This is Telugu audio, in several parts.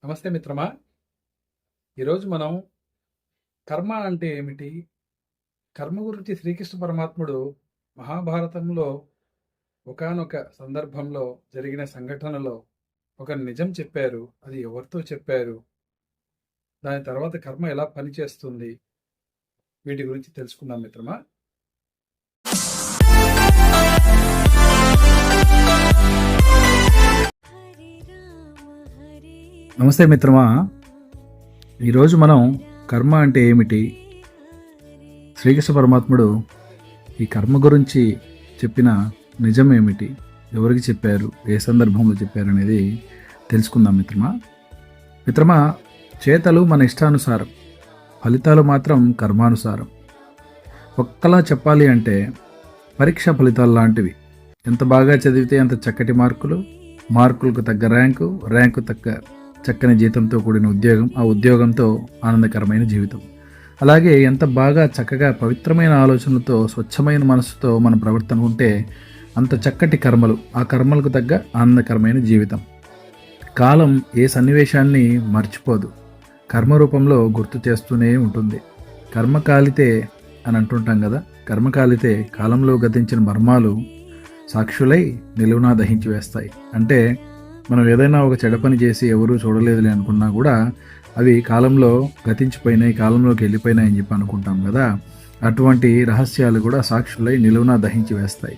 నమస్తే మిత్రమా. ఈరోజు మనం కర్మ అంటే ఏమిటి, కర్మ గురించి శ్రీకృష్ణ పరమాత్ముడు మహాభారతంలో ఒకానొక సందర్భంలో జరిగిన సంఘటనలో ఒక నిజం చెప్పారు. అది ఎవరితో చెప్పారు, దాని తర్వాత కర్మ ఎలా పనిచేస్తుంది, వీటి గురించి తెలుసుకుందాం మిత్రమా. నమస్తే మిత్రమా. ఈరోజు మనం కర్మ అంటే ఏమిటి, శ్రీకృష్ణ పరమాత్ముడు ఈ కర్మ గురించి చెప్పిన నిజం ఏమిటి, ఎవరికి చెప్పారు, ఏ సందర్భంలో చెప్పారు అనేది తెలుసుకుందాం మిత్రమా. మిత్రమా, చేతలు మన ఇష్టానుసారం, ఫలితాలు మాత్రం కర్మానుసారం. ఒక్కలా చెప్పాలి అంటే పరీక్ష ఫలితాలు లాంటివి. ఎంత బాగా చదివితే అంత చక్కటి మార్కులు, మార్కులకు తగ్గ ర్యాంకు, ర్యాంకు తగ్గ చక్కని జీతంతో కూడిన ఉద్యోగం, ఆ ఉద్యోగంతో ఆనందకరమైన జీవితం. అలాగే ఎంత బాగా చక్కగా పవిత్రమైన ఆలోచనలతో స్వచ్ఛమైన మనసుతో మన ప్రవర్తన ఉంటే అంత చక్కటి కర్మలు, ఆ కర్మలకు తగ్గ ఆనందకరమైన జీవితం. కాలం ఏ సన్నివేశాన్ని మర్చిపోదు, కర్మ రూపంలో గుర్తు చేస్తూనే ఉంటుంది. కర్మ కాలితే అని అంటుంటాం కదా, కర్మ కాలితే కాలంలో గతించిన మర్మాలు సాక్షులై నిలువునా దహించి వేస్తాయి. అంటే మనం ఏదైనా ఒక చెడ పని చేసి ఎవరూ చూడలేదులే అనుకున్నా కూడా అవి కాలంలో గతించిపోయినాయి, కాలంలోకి వెళ్ళిపోయినాయి అని చెప్పి అనుకుంటాం కదా. అటువంటి రహస్యాలు కూడా సాక్షులై నిలువునా దహించి వేస్తాయి.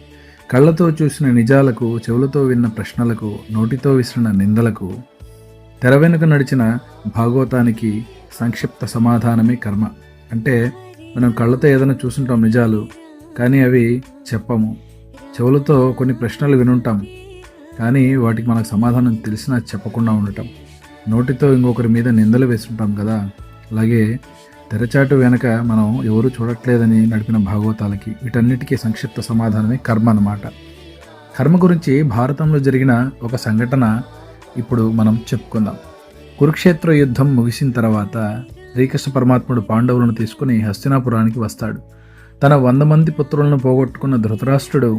కళ్ళతో చూసిన నిజాలకు, చెవులతో విన్న ప్రశ్నలకు, నోటితో విసిరిన నిందలకు, తెర వెనుక నడిచిన భాగవతానికి సంక్షిప్త సమాధానమే కర్మ. అంటే మనం కళ్ళతో ఏదైనా చూసుంటాం నిజాలు, కానీ అవి చెప్పము. చెవులతో కొన్ని ప్రశ్నలు వినుంటాం, కానీ వాటికి మనకు సమాధానం తెలిసినా చెప్పకుండా ఉండటం. నోటితో ఇంకొకరి మీద నిందలు వేస్తుంటాం కదా. అలాగే తెరచాటు వెనక మనం ఎవరు చూడట్లేదని నడిపిన భాగవతాలకి, వీటన్నిటికీ సంక్షిప్త సమాధానమే కర్మ అన్నమాట. కర్మ గురించి భారతంలో జరిగిన ఒక సంఘటన ఇప్పుడు మనం చెప్పుకుందాం. కురుక్షేత్ర యుద్ధం ముగిసిన తర్వాత శ్రీకృష్ణ పరమాత్ముడు పాండవులను తీసుకుని హస్తినాపురానికి వస్తాడు. తన 100 మంది పుత్రులను పోగొట్టుకున్న ధృతరాష్ట్రుడు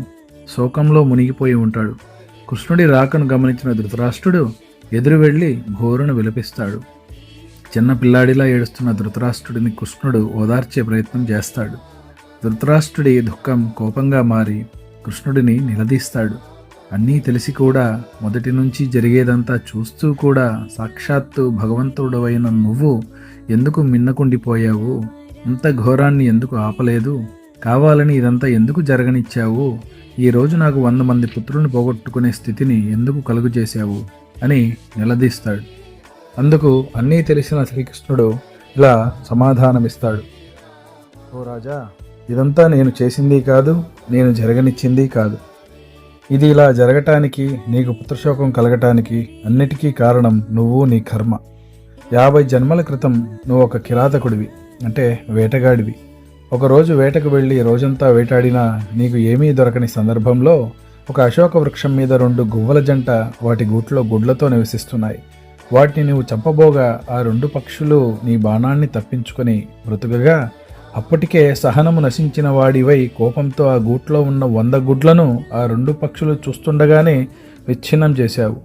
శోకంలో మునిగిపోయి ఉంటాడు. కృష్ణుడి రాకను గమనించిన ధృతరాష్ట్రుడు ఎదురు వెళ్ళి ఘోరను విలపిస్తాడు. చిన్న పిల్లాడిలా ఏడుస్తున్న ధృతరాష్ట్రుడిని కృష్ణుడు ఓదార్చే ప్రయత్నం చేస్తాడు. ధృతరాష్ట్రుడి దుఃఖం కోపంగా మారి కృష్ణుడిని నిలదీస్తాడు. అన్నీ తెలిసి కూడా, మొదటి నుంచి జరిగేదంతా చూస్తూ కూడా సాక్షాత్తు భగవంతుడవైన నువ్వు ఎందుకు మిన్నకుండిపోయావు, ఇంత ఘోరాన్ని ఎందుకు ఆపలేదు, కావాలని ఇదంతా ఎందుకు జరగనిచ్చావు, ఈరోజు నాకు 100 మంది పుత్రులను పోగొట్టుకునే స్థితిని ఎందుకు కలుగు చేశావు అని నిలదీస్తాడు. అందుకు అన్నీ తెలిసిన శ్రీకృష్ణుడు ఇలా సమాధానమిస్తాడు. ఓ రాజా, ఇదంతా నేను చేసింది కాదు, నేను జరగనిచ్చింది కాదు. ఇది ఇలా జరగటానికి, నీకు పుత్రశోకం కలగటానికి అన్నిటికీ కారణం నువ్వు, నీ కర్మ. 50 జన్మల క్రితం నువ్వు ఒక కిరాతకుడివి, అంటే వేటగాడివి. ఒకరోజు వేటకు వెళ్ళి రోజంతా వేటాడినా నీకు ఏమీ దొరకని సందర్భంలో ఒక అశోక వృక్షం మీద 2 గువ్వల జంట వాటి గూట్లో గుడ్లతో నివసిస్తున్నాయి. వాటిని నువ్వు చంపబోగా ఆ 2 పక్షులు నీ బాణాన్ని తప్పించుకొని బ్రతుకగా, అప్పటికే సహనము నశించిన వాడివై కోపంతో ఆ గూట్లో ఉన్న 100 గుడ్లను ఆ 2 పక్షులు చూస్తుండగానే విచ్ఛిన్నం చేశావు.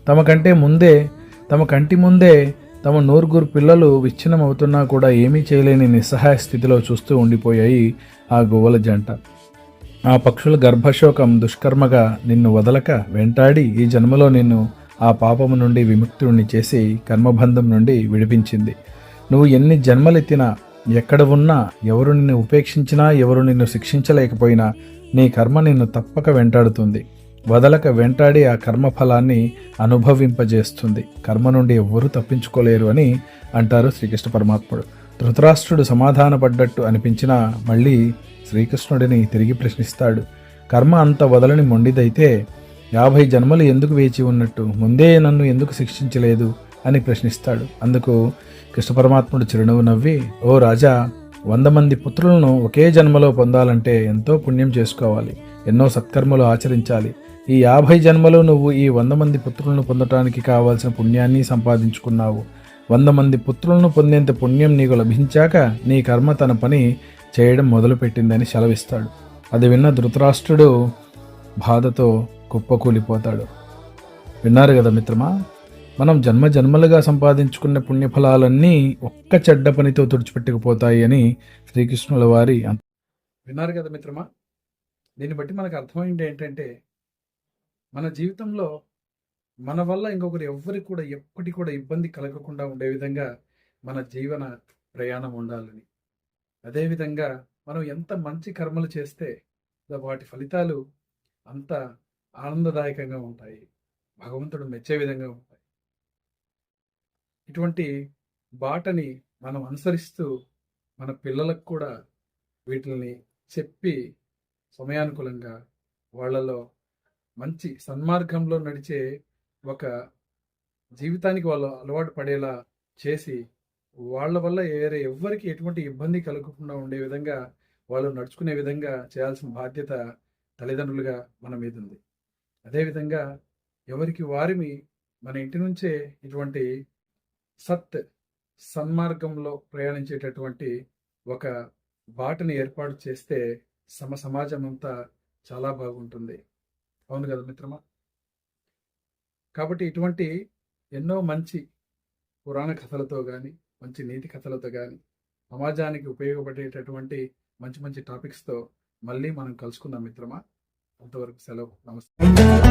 తమ కంటి ముందే తమ 100 పిల్లలు విచ్ఛిన్నం అవుతున్నా కూడా ఏమీ చేయలేని నిస్సహాయ స్థితిలో చూస్తూ ఉండిపోయాయి ఆ గువ్వల జంట. ఆ పక్షుల గర్భశోకం దుష్కర్మగా నిన్ను వదలక వెంటాడి ఈ జన్మలో నిన్ను ఆ పాపము నుండి విముక్తుడిని చేసి కర్మబంధం నుండి విడిపించింది. నువ్వు ఎన్ని జన్మలెత్తినా, ఎక్కడ ఉన్నా, ఎవరు నిన్ను ఉపేక్షించినా, ఎవరు నిన్ను శిక్షించలేకపోయినా నీ కర్మ నిన్ను తప్పక వెంటాడుతుంది. వదలక వెంటాడి ఆ కర్మఫలాన్ని అనుభవింపజేస్తుంది. కర్మ నుండి ఎవ్వరూ తప్పించుకోలేరు అని అంటారు శ్రీకృష్ణ పరమాత్ముడు. ధృతరాష్ట్రుడు సమాధానపడ్డట్టు అనిపించినా మళ్ళీ శ్రీకృష్ణుడిని తిరిగి ప్రశ్నిస్తాడు. కర్మ అంత వదలని మొండిదైతే 50 జన్మలు ఎందుకు వేచి ఉన్నట్టు, ముందే నన్ను ఎందుకు శిక్షించలేదు అని ప్రశ్నిస్తాడు. అందుకు కృష్ణ పరమాత్ముడు చిరునవ్వు నవ్వి, ఓ రాజా, 100 మంది పుత్రులను ఒకే జన్మలో పొందాలంటే ఎంతో పుణ్యం చేసుకోవాలి, ఎన్నో సత్కర్మలు ఆచరించాలి. ఈ 50 జన్మలు నువ్వు ఈ 100 మంది పుత్రులను పొందటానికి కావాల్సిన పుణ్యాన్ని సంపాదించుకున్నావు. 100 మంది పుత్రులను పొందేంత పుణ్యం నీకు లభించాక నీ కర్మ తన పని చేయడం మొదలుపెట్టిందని సెలవిస్తాడు. అది విన్న ధృతరాష్ట్రుడు బాధతో కుప్పకూలిపోతాడు. విన్నారు కదా మిత్రమా. మనం జన్మ జన్మలుగా సంపాదించుకున్న పుణ్యఫలాలన్నీ ఒక్క చెడ్డ పనితో తుడిచిపెట్టుకుపోతాయి అని శ్రీకృష్ణుల వారి విన్నారు కదా మిత్రమా. దీన్ని బట్టి మనకు అర్థమైంది ఏంటంటే, మన జీవితంలో మన వల్ల ఇంకొకరు ఎవ్వరికి కూడా ఎప్పటి కూడా ఇబ్బంది కలగకుండా ఉండే విధంగా మన జీవన ప్రయాణం ఉండాలని, అదేవిధంగా మనం ఎంత మంచి కర్మలు చేస్తే వాటి ఫలితాలు అంత ఆనందదాయకంగా ఉంటాయి, భగవంతుడు మెచ్చే విధంగా ఉంటాయి. ఇటువంటి బాటని మనం అనుసరిస్తూ మన పిల్లలకు కూడా వీటిని చెప్పి సమయానుకూలంగా వాళ్ళలో మంచి సన్మార్గంలో నడిచే ఒక జీవితానికి వాళ్ళు అలవాటు పడేలా చేసి, వాళ్ళ వల్ల వేరే ఎవ్వరికి ఎటువంటి ఇబ్బంది కలగకుండా ఉండే విధంగా వాళ్ళు నడుచుకునే విధంగా చేయాల్సిన బాధ్యత తల్లిదండ్రులుగా మన మీద ఉంది. అదేవిధంగా ఎవరికి వారిని మన ఇంటి నుంచే ఇటువంటి సన్మార్గంలో ప్రయాణించేటటువంటి ఒక బాటని ఏర్పాటు చేస్తే సమాజం అంతా చాలా బాగుంటుంది. అవును కదా మిత్రమా. కాబట్టి ఇటువంటి ఎన్నో మంచి పురాణ కథలతో కానీ, మంచి నీతి కథలతో కానీ, సమాజానికి ఉపయోగపడేటటువంటి మంచి మంచి టాపిక్స్తో మళ్ళీ మనం కలుసుకుందాం మిత్రమా. అంతవరకు సెలవు. నమస్తే.